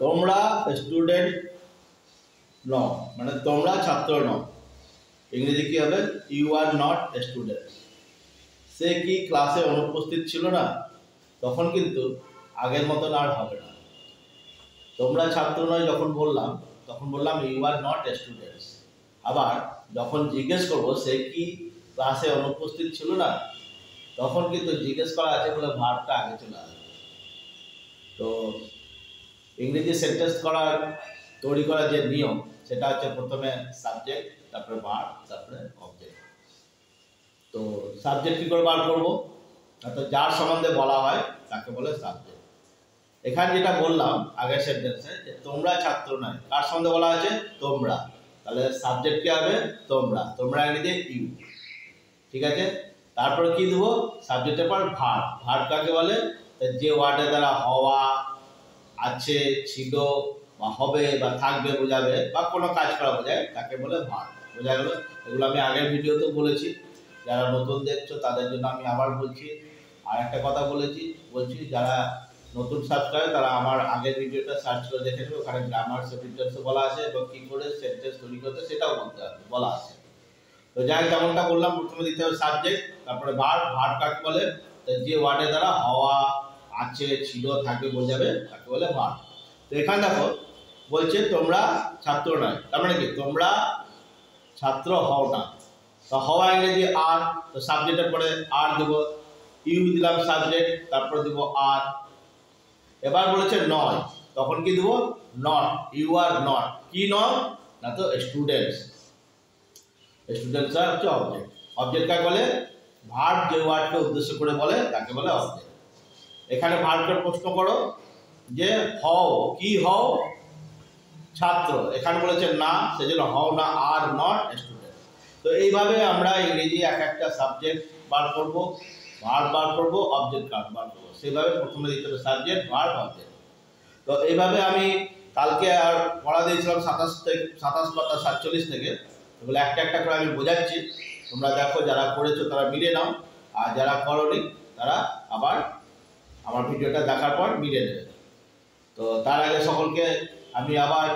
তোমরা স্টুডেন্ট নও, মানে তোমরা ছাত্র নও। ইংরেজি কি হবে? You are not a student. সে কি ক্লাসে অনুপস্থিত ছিল না, তখন কিন্তু আগের মতন আর হবে না। তোমরা ছাত্র নয় যখন বললাম, তখন বললাম you are not a students. আবার যখন জিজ্ঞেস করবো সে কি ক্লাসে অনুপস্থিত ছিল না, তখন কিন্তু জিজ্ঞেস করা আছে বলে ভার্বটা আগে চলে আসবে। তো ইংরেজি সেন্টেন্স তৈরি করার যে নিয়ম, সেটা হচ্ছে প্রথমে সাবজেক্ট, তারপরে ভার্ব, তারপরে অবজেক্ট। তো সাবজেক্ট কি করে বার করবো? তো যার সম্বন্ধে বলা হয় তাকে বলে সাবজেক্ট। এখানে যেটা বললাম আগের সেন্টেন্সে, যে তোমরা ছাত্র নয়, কার সম্বন্ধে বলা আছে? তোমরা। তাহলে সাবজেক্ট কি হবে? তোমরা। তোমরা ইংরেজি ইউ, ঠিক আছে। তারপরে কি দেবো? সাবজেক্টের পর ভার্ব। ভার্ব কাকে বলে? যে ওয়ার্ডের দ্বারা হওয়া, আছে, ছিল, বা হবে বা থাকবে বোঝাবে, বা কোনো কাজ করা বোঝায়, তাকে বলে ভার্ব। বোঝা গেল? এগুলো আমি আগের ভিডিওতে বলেছি, যারা নতুন দেখছো তাদের জন্য আমি আবার বলছি। আর একটা কথা বলছি যারা নতুন সাবস্ক্রাইব তারা আমার আগের ভিডিওটা সার্চ করে দেখে নেবে, ওখানে গ্রামার সেন্টেন্সও বলা আছে এবং কি করে সেন্টেন্স তৈরি করতে সেটাও বলা আছে। তো যাই যেমনটা বললাম, প্রথমে দিতে হবে সাবজেক্ট, তারপরে ভার্ব। ভার্ব কাকে বলে? যে ওয়ার্ডের দ্বারা হওয়া, আছে, ছিল, থাকবে বোঝাবে, তাকে বলে ভার্ব। তো এখানে দেখো বলছে তোমরা ছাত্র নয়, তার মানে কি? তোমরা ছাত্র হও না। তো হওয়া ইংরেজি আর, তো সাবজেক্টের পরে আর দেব, ইউ দিলাম সাবজেক্ট, তারপর দেব আর। এবার বলেছে নয়, তখন কি দেব? নট। You are not. কি নয়? না তো স্টুডেন্টস। স্টুডেন্টস হচ্ছে অবজেক্ট। অবজেক্ট কাকে বলে? ভার্ব যে ওয়ার্ডকে উদ্দেশ্য করে বলে তাকে বলে অবজেক্ট। এখানে ভার্বের প্রশ্ন করো যে হও, কি হও? ছাত্র। এখানে বলেছে না, সেজন্য হও না, আর নট স্টুডেন্ট। তো এইভাবে আমরা ইংরেজি একটা সাবজেক্ট বার করব, ভার্ব বার করব, অবজেক্ট বার করব। সেইভাবে প্রথমে দিতে হবে সাবজেক্ট, ভার্ব, অবজেক্ট। তো এইভাবে আমি কালকে আর পড়া দিয়েছিলাম 27 পাতা 47 থেকে। এগুলো একটা একটা করে আমি বোঝাচ্ছি, তোমরা দেখো, যারা করেছো তারা মিলিয়ে নাও, আর যারা করোনি তারা আবার আমার ভিডিওটা দেখার পর মিলিয়ে নেবে। তো তার আগে সকলকে আমি আবার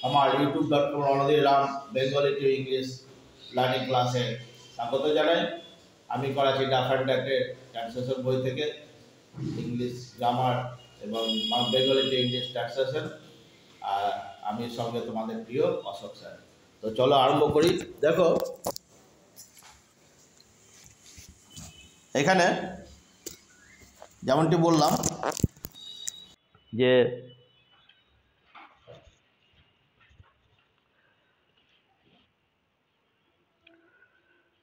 আমার youtube.com Randhir Ram Bengali to English learning ক্লাসে স্বাগত জানাই। আমি করাচ্ছি ডাফ অ্যান্ড ডাকের ট্রান্সলেশন বই থেকে ইংলিশ গ্রামার এবং বেঙ্গলি টু ইংলিশ ট্রান্সলেশন। আর আমি সঙ্গে তোমাদের প্রিয় অশোক স্যার। তো চলো আরম্ভ করি। দেখো এখানে যেমনটি বললাম যে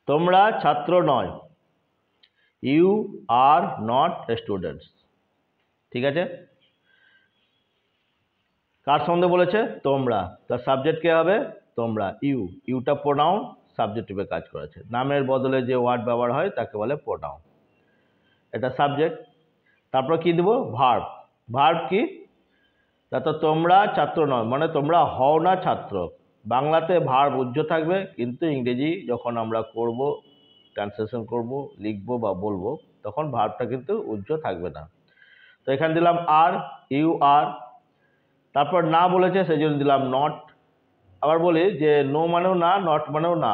তোমরা ছাত্র নয়, ইউ আর নট স্টুডেন্টস, ঠিক আছে। কার সম্বন্ধে বলেছে? তোমরা। তার সাবজেক্ট কে হবে? তোমরা। ইউটা প্রোনাউন, সাবজেক্ট রূপে কাজ করেছে। নামের বদলে যে ওয়ার্ড ব্যবহার হয় তাকে বলে প্রোনাউন। এটা সাবজেক্ট। তারপর কি দেব? ভার্ব। ভার্ব কি? তো তোমরা ছাত্র নয়, মানে তোমরা হও না ছাত্র। বাংলাতে ভার্ব উজ্জ্ব থাকবে, কিন্তু ইংরেজি যখন আমরা করব, ট্রান্সলেশন করব, লিখব বা বলবো, তখন ভার্বটা কিন্তু উজ্জ্ব থাকবে না। তো এখানে দিলাম আর, ইউ আর। তারপর না বলেছে সেই জন্য দিলাম নট। আবার বলি যে নো মানেও না, নট মানেও না।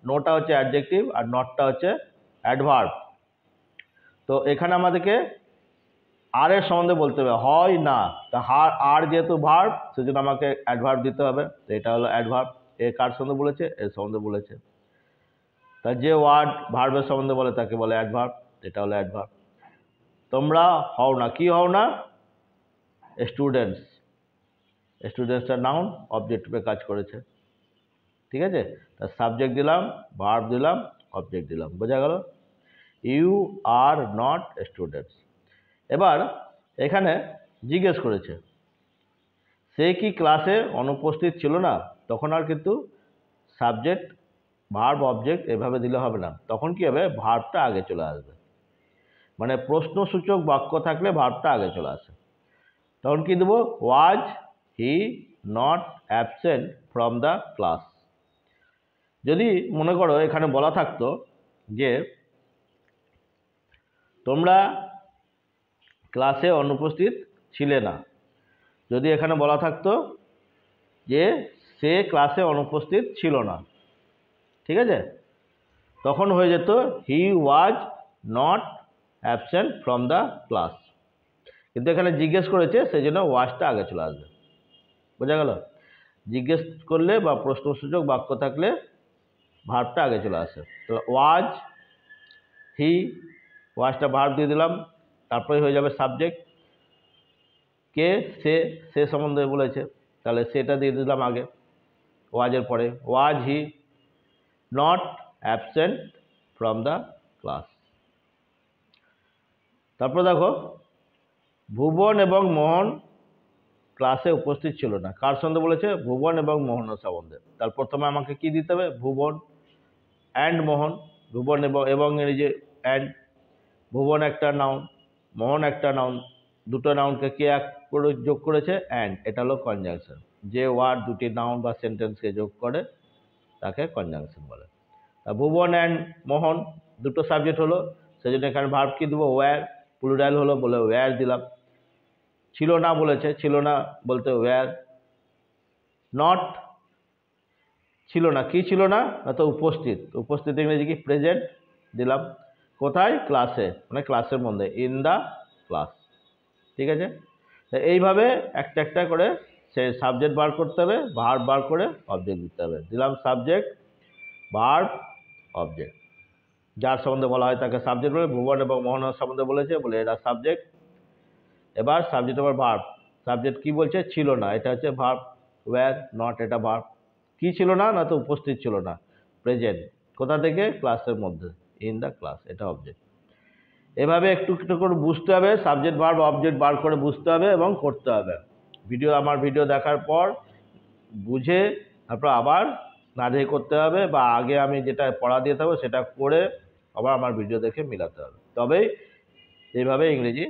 নোটা হচ্ছে অ্যাডজেক্টিভ আর নটটা হচ্ছে অ্যাডভার্ব। তো এখানে আমাদেরকে আর এর সম্বন্ধে বলতে হবে, হয় না। তা আর যেহেতু ভার্ব, সেজন্য আমাকে অ্যাডভার্ব দিতে হবে। তো এটা হলো অ্যাডভার্ব। এ কার সম্বন্ধে বলেছে? এর সম্বন্ধে বলেছে। তা যে ওয়ার্ড ভার্বের সম্বন্ধে বলে তাকে বলে অ্যাডভার্ব। এটা হলো অ্যাডভার্ব। তোমরা হও না, কি হও না? স্টুডেন্টস। স্টুডেন্টসটা নাউন, অবজেক্ট রূপে কাজ করেছে, ঠিক আছে। তার সাবজেক্ট দিলাম, ভার্ব দিলাম, অবজেক্ট দিলাম। বোঝা গেল? You are not students. এবার এখানে জিজ্ঞেস করেছে সে কি ক্লাসে অনুপস্থিত ছিল না, তখন আর কিন্তু সাবজেক্ট, ভার্ব, অবজেক্ট এভাবে দিলে হবে না। তখন কি হবে? ভার্বটা আগে চলে আসবে। মানে প্রশ্নসূচক বাক্য থাকলে ভার্বটা আগে চলে আসে। তখন কি দেবো? Was he not absent from the class. যদি মনে করো এখানে বলা থাকতো যে তোমরা ক্লাসে অনুপস্থিত ছিলে না, যদি এখানে বলা থাকতো যে সে ক্লাসে অনুপস্থিত ছিল না, ঠিক আছে, তখন হয়ে যেত he was not absent from the class. কিন্তু এখানে জিজ্ঞেস করেছে, সেই জন্য ওয়াজটা আগে চলে আসবে। বোঝা গেল? জিজ্ঞেস করলে বা প্রশ্নসূচক বাক্য থাকলে ভার্বটা আগে চলে আসে। তো ওয়াজ, হি, ওয়াজটা ভার্ব দিয়ে দিলাম, তারপরে হয়ে যাবে সাবজেক্ট। কে, সে সম্বন্ধে বলেছে, তাহলে সেটা দিয়ে দিলাম আগে ওয়াজের পরে। Was he not absent from the class. তারপর দেখো, ভুবন এবং মোহন ক্লাসে উপস্থিত ছিল না। কার সম্বন্ধে বলেছে? ভুবন এবং মোহনের সম্বন্ধে। তার প্রথমে আমাকে কি দিতে হবে? ভুবন অ্যান্ড মোহন। ভুবন এবং এই যে অ্যান্ড, ভুবন একটা নাউন, মোহন একটা নাউন, দুটো নাউনকে কে এক করে যোগ করেছে? অ্যান্ড। এটা হলো কনজাংশন। যে ওয়ার্ড দুটি নাউন বা সেন্টেন্সকে যোগ করে তাকে কনজাংশন বলে। তা ভুবন অ্যান্ড মোহন দুটো সাবজেক্ট হলো, সেই জন্য এখানে ভার্ব কি দেবো? ওয়্যার। প্লুরাল হলো বলে ওয়্যার দিলাম। ছিল না বলেছে, ছিল না বলতে ওয়্যার। নট, ছিল না, কি ছিল না? তো উপস্থিত। উপস্থিত ইংরেজি কি? প্রেজেন্ট দিলাম। কোথায়? ক্লাসে, মানে ক্লাসের মধ্যে, ইন দ্য ক্লাস। ঠিক আছে? এইভাবে একটা একটা করে সে সাবজেক্ট বার করতে হবে, ভার্ব বার করে অবজেক্ট দিতে হবে। দিলাম সাবজেক্ট, ভার্ব, অবজেক্ট। যার সম্বন্ধে বলা হয় তাকে সাবজেক্ট বলে। ভুবন এবং মোহনের সম্বন্ধে বলেছে বলে এরা সাবজেক্ট। এবার সাবজেক্ট আবার ভার্ব। সাবজেক্ট কি বলছে? ছিল না, এটা হচ্ছে ভার্ব। ওয়্যার, নট এটা ভার্ব। কি ছিল না? না তো উপস্থিত ছিল না, প্রেজেন্ট। কোথা থেকে? ক্লাসের মধ্যে, ইন দ্য ক্লাস, এটা অবজেক্ট। এভাবে একটু একটু করে বুঝতে হবে, সাবজেক্ট ভার্ব অবজেক্ট বার করে বুঝতে হবে এবং করতে হবে। আমার ভিডিও দেখার পর বুঝে তারপর আবার না করতে হবে, বা আগে আমি যেটা পড়া দিয়ে থাকবো সেটা করে আবার আমার ভিডিও দেখে মিলাতে হবে। তবেই এইভাবে ইংরেজি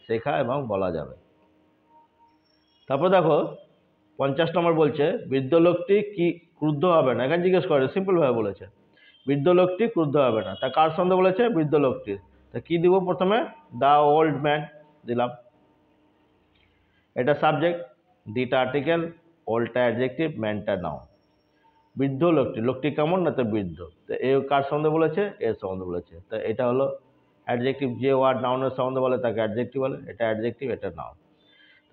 শেখা এবং বলা যাবে। তারপর দেখো 50 নম্বর বলছে, বৃদ্ধ লোকটি কি ক্রুদ্ধ হবে না? এখানে জিজ্ঞেস করে, সিম্পলভাবে বলেছে বৃদ্ধ লোকটি ক্রুদ্ধ হবে না। তা কার সঙ্গে বলেছে? বৃদ্ধ লোকটির। তা কি দিব? প্রথমে দ্য ওল্ড ম্যান দিলাম, এটা সাবজেক্ট, দিটা আর্টিকেল, ওল্ডটা অ্যাডজেক্টিভ, ম্যানটা নাউন। বৃদ্ধ লোকটি, লোকটি কেমন? না তো বৃদ্ধ। তো এ কার সম্বন্ধে বলেছে? এর সম্বন্ধে বলেছে। তো এটা হলো অ্যাডজেক্টিভ। যে ওয়ার্ড নাউনের সম্বন্ধে বলে তাকে অ্যাডজেক্টিভ বলে, এটা অ্যাডজেক্টিভ, এটা নাউন।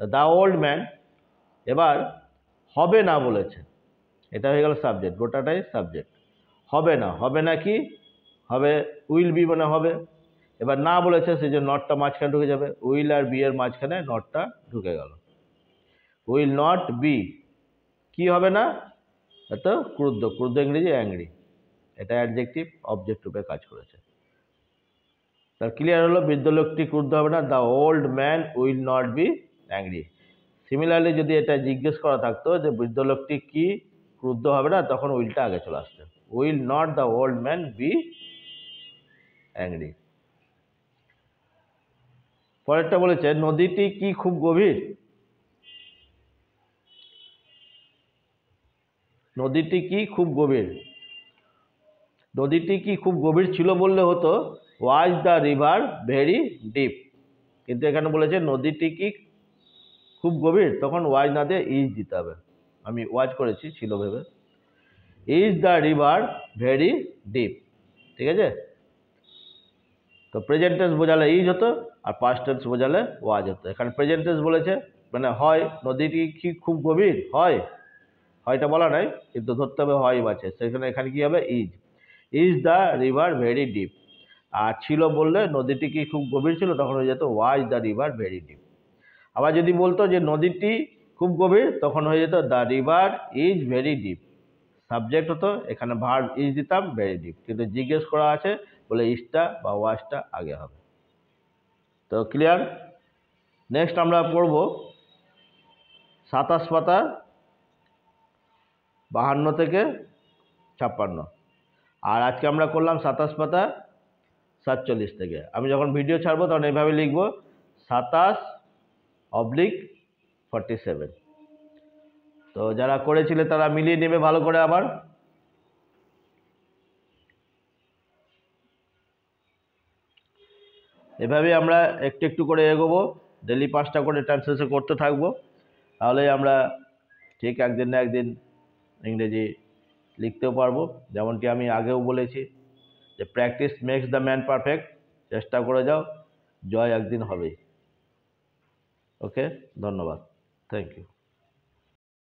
তো দ্য ওল্ড ম্যান, এবার হবে না বলেছে, এটা হয়ে গেল সাবজেক্ট, গোটাটাই সাবজেক্ট। হবে না, হবে না কি? হবে উইল বি, মানে হবে। এবার না বলেছে, সেই যে নটটা মাঝখানে ঢুকে যাবে, উইল আর বি এর মাঝখানে নটটা ঢুকে গেল। উইল নট বি, কি হবে না? এত ক্রুদ্ধ, ক্রুদ্ধ ইংরেজি অ্যাংরি, এটা অ্যাডজেক্টিভ, অবজেক্ট রূপে কাজ করেছে। তার ক্লিয়ার হলো, বৃদ্ধ লোকটি ক্রুদ্ধ হবে না, the old man will not be angry. Similarly যদি এটা জিজ্ঞেস করা থাকতো যে বৃদ্ধ লোকটি কি ক্রুদ্ধ হবে না, তখন উইলটা আগে চলে আসতো, will not the old man B angry. পরেরটা বলেছে, নদীটি কি খুব গভীর? নদীটি কি খুব গভীর? নদীটি কি খুব গভীর ছিল বললে হতো was the river very deep. কিন্তু এখানে বলেছে নদীটি কি খুব গভীর, তখন ওয়াজ না দিয়ে ইজ দিতে হবে। আমি ওয়াজ করেছি ছিল ভেবে। Is the river very deep, ঠিক আছে? তো প্রেজেন্ট টেন্স বোঝালে ইজ হতো, আর পাস্ট টেন্স বোঝালে ওয়াজ হতো। এখানে প্রেজেন্ট টেন্স বলেছে, মানে হয়। নদীটি কি খুব গভীর? হয়, হয়টা বলা নাই, কিন্তু ধরতে হবে হয় আছে, সেখানে এখানে কি হবে? Is. Is the river very deep. আর ছিল বললে নদীটি কি খুব গভীর ছিল, তখন হয়ে যেত was the river very deep. আবার যদি বলতো যে নদীটি খুব গভীর, তখন হয়ে যেত the river is very deep. Subject হতো, এখানে ভার্ব ইজ দিতাম, ভেরি ডিপ। কিন্তু জিজ্ঞেস করা আছে বলে ইজটা বা ওয়াজটা আগে হবে। তো ক্লিয়ার? নেক্সট আমরা পড়ব 27 পাতা 52 থেকে 56। আর আজকে আমরা করলাম 27 পাতা 47 থেকে। আমি যখন ভিডিও ছাড়বো তখন এইভাবে লিখবো 27/47। তো যারা করেছিলে তারা মিলিয়ে নেবে ভালো করে। আবার এভাবে আমরা একটু একটু করে এগোবো, ডেলি 5টা করে ট্রান্সলেশন করতে থাকবো। তাহলে আমরা ঠিক একদিন না একদিন ইংরেজি লিখতেও পারবো। যেমনটি আমি আগেও বলেছি যে practice makes the man perfect. চেষ্টা করে যাও, জয় একদিন হবেই। ওকে, ধন্যবাদ, থ্যাংক ইউ।